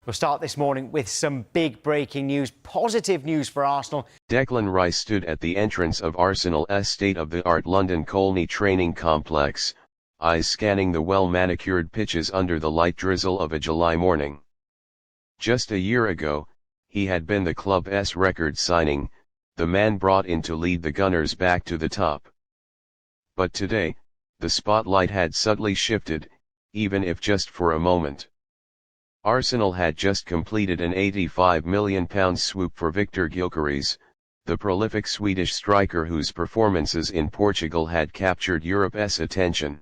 We'll start this morning with some big breaking news, positive news for Arsenal. Declan Rice stood at the entrance of Arsenal's state-of-the-art London Colney training complex, eyes scanning the well-manicured pitches under the light drizzle of a July morning. Just a year ago, he had been the club's record signing, the man brought in to lead the Gunners back to the top. But today, the spotlight had subtly shifted, even if just for a moment. Arsenal had just completed an £85 million swoop for Viktor Gyökeres, the prolific Swedish striker whose performances in Portugal had captured Europe's attention.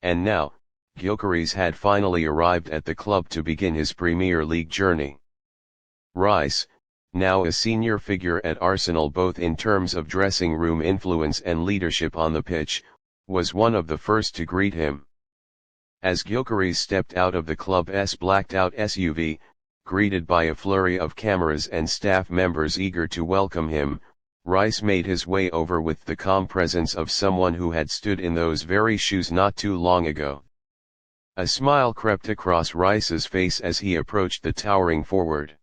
And now, Gyokeres had finally arrived at the club to begin his Premier League journey. Rice, now a senior figure at Arsenal both in terms of dressing room influence and leadership on the pitch, was one of the first to greet him. As Gyokeres stepped out of the club's blacked-out SUV, greeted by a flurry of cameras and staff members eager to welcome him, Rice made his way over with the calm presence of someone who had stood in those very shoes not too long ago. A smile crept across Rice's face as he approached the towering forward.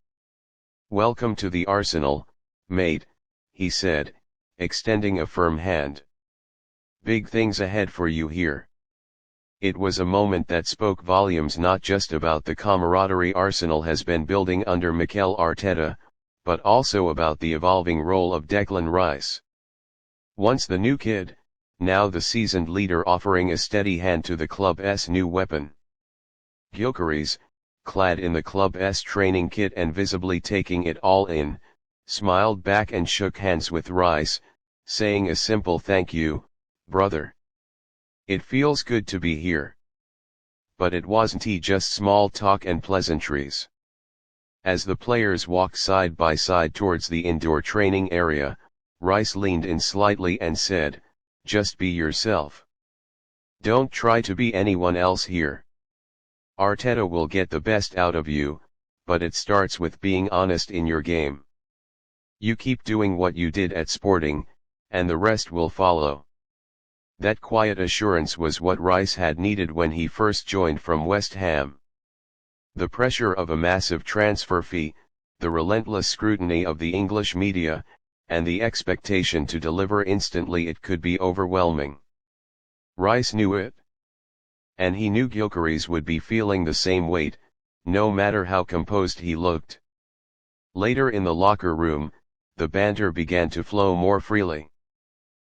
"Welcome to the Arsenal, mate," he said, extending a firm hand. "Big things ahead for you here." It was a moment that spoke volumes not just about the camaraderie Arsenal has been building under Mikel Arteta, but also about the evolving role of Declan Rice. Once the new kid, now the seasoned leader offering a steady hand to the club's new weapon. Gyokeres, clad in the club's training kit and visibly taking it all in, smiled back and shook hands with Rice, saying a simple "Thank you, brother. It feels good to be here." But it wasn't just small talk and pleasantries. As the players walked side by side towards the indoor training area, Rice leaned in slightly and said, "Just be yourself. Don't try to be anyone else here. Arteta will get the best out of you, but it starts with being honest in your game. You keep doing what you did at Sporting, and the rest will follow." That quiet assurance was what Rice had needed when he first joined from West Ham. The pressure of a massive transfer fee, the relentless scrutiny of the English media, and the expectation to deliver instantly, it could be overwhelming. Rice knew it. And he knew Gyokeres would be feeling the same weight, no matter how composed he looked. Later in the locker room, the banter began to flow more freely.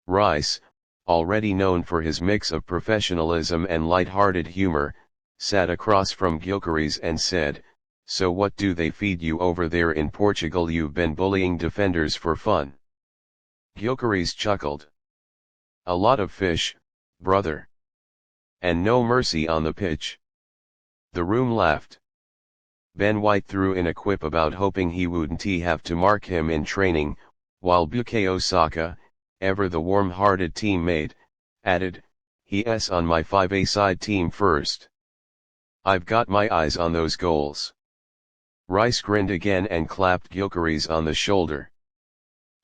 Rice, already known for his mix of professionalism and light-hearted humor, sat across from Gyokeres and said, "So what do they feed you over there in Portugal? You've been bullying defenders for fun." Gyokeres chuckled. "A lot of fish, brother. And no mercy on the pitch." The room laughed. Ben White threw in a quip about hoping he wouldn't have to mark him in training, while Bukayo Saka, ever the warm-hearted teammate, added, "He's on my 5A-side team first. I've got my eyes on those goals." Rice grinned again and clapped Gyokeres on the shoulder.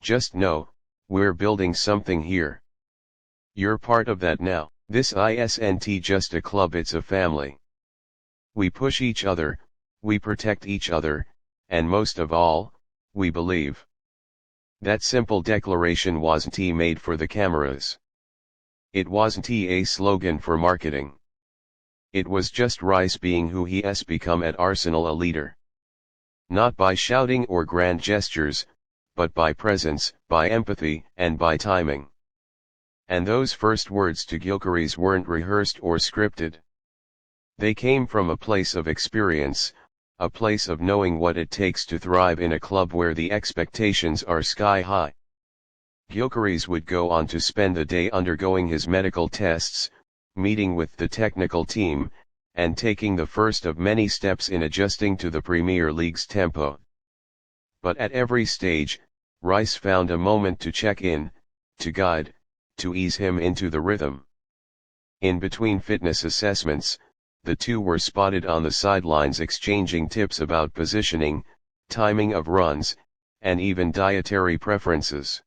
"Just know, we're building something here. You're part of that now. This isn't just a club, it's a family. We push each other, we protect each other, and most of all, we believe." That simple declaration wasn't made for the cameras. It wasn't a slogan for marketing. It was just Rice being who he's become at Arsenal, a leader. Not by shouting or grand gestures, but by presence, by empathy, and by timing. And those first words to Gyokeres weren't rehearsed or scripted. They came from a place of experience, a place of knowing what it takes to thrive in a club where the expectations are sky high. Gyokeres would go on to spend the day undergoing his medical tests, meeting with the technical team, and taking the first of many steps in adjusting to the Premier League's tempo. But at every stage, Rice found a moment to check in, to guide, to ease him into the rhythm. In between fitness assessments, the two were spotted on the sidelines exchanging tips about positioning, timing of runs, and even dietary preferences.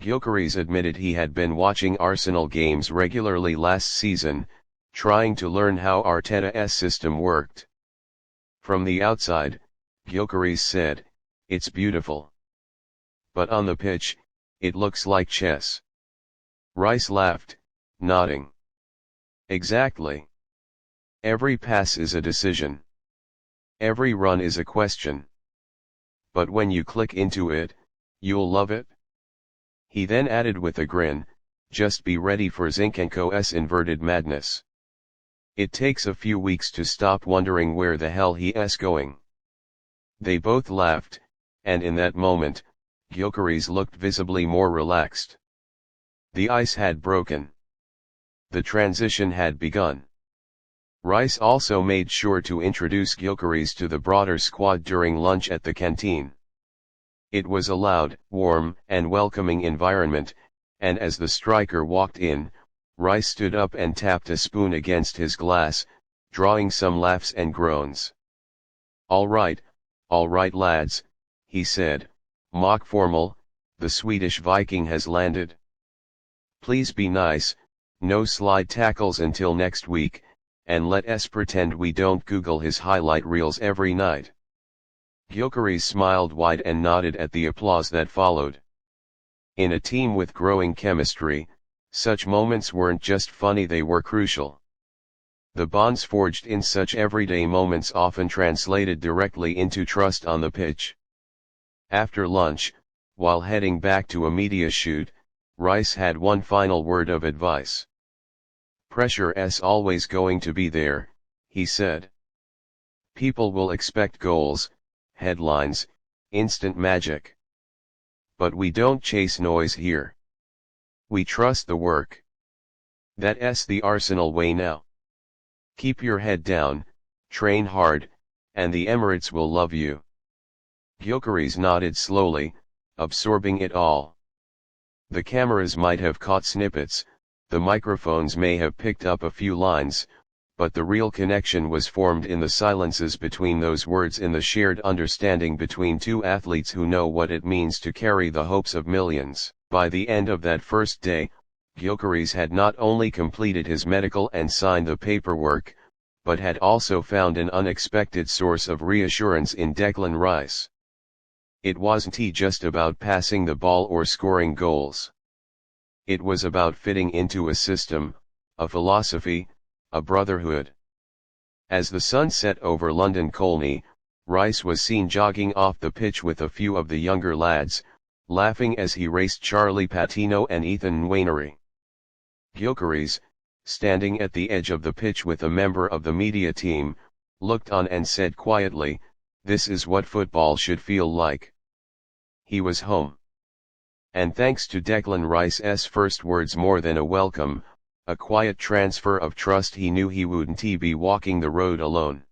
Gyokeres admitted he had been watching Arsenal games regularly last season, trying to learn how Arteta's system worked. From the outside, Gyokeres said, "It's beautiful. But on the pitch, it looks like chess." Rice laughed, nodding. "Exactly. Every pass is a decision. Every run is a question. But when you click into it, you'll love it." He then added with a grin, "Just be ready for Zinchenko's inverted madness. It takes a few weeks to stop wondering where the hell he's going." They both laughed, and in that moment, Gyökeres looked visibly more relaxed. The ice had broken. The transition had begun. Rice also made sure to introduce Gyökeres to the broader squad during lunch at the canteen. It was a loud, warm, and welcoming environment, and as the striker walked in, Rice stood up and tapped a spoon against his glass, drawing some laughs and groans. All right, lads," he said, mock formal, "the Swedish Viking has landed. Please be nice, no slide tackles until next week, and let us pretend we don't Google his highlight reels every night." Gyökeres smiled wide and nodded at the applause that followed. In a team with growing chemistry, such moments weren't just funny, they were crucial. The bonds forged in such everyday moments often translated directly into trust on the pitch. After lunch, while heading back to a media shoot, Rice had one final word of advice. "Pressure's always going to be there," he said. "People will expect goals, headlines, instant magic. But we don't chase noise here. We trust the work. That's the Arsenal way now. Keep your head down, train hard, and the Emirates will love you." Gyökeres nodded slowly, absorbing it all. The cameras might have caught snippets, the microphones may have picked up a few lines, but the real connection was formed in the silences between those words, in the shared understanding between two athletes who know what it means to carry the hopes of millions. By the end of that first day, Gyökeres had not only completed his medical and signed the paperwork, but had also found an unexpected source of reassurance in Declan Rice. It wasn't just about passing the ball or scoring goals. It was about fitting into a system, a philosophy, a brotherhood. As the sun set over London Colney, Rice was seen jogging off the pitch with a few of the younger lads, laughing as he raced Charlie Patino and Ethan Nwaneri. Gyökeres, standing at the edge of the pitch with a member of the media team, looked on and said quietly, "This is what football should feel like." He was home. And thanks to Declan Rice's first words, more than a welcome, a quiet transfer of trust, he knew he wouldn't be walking the road alone.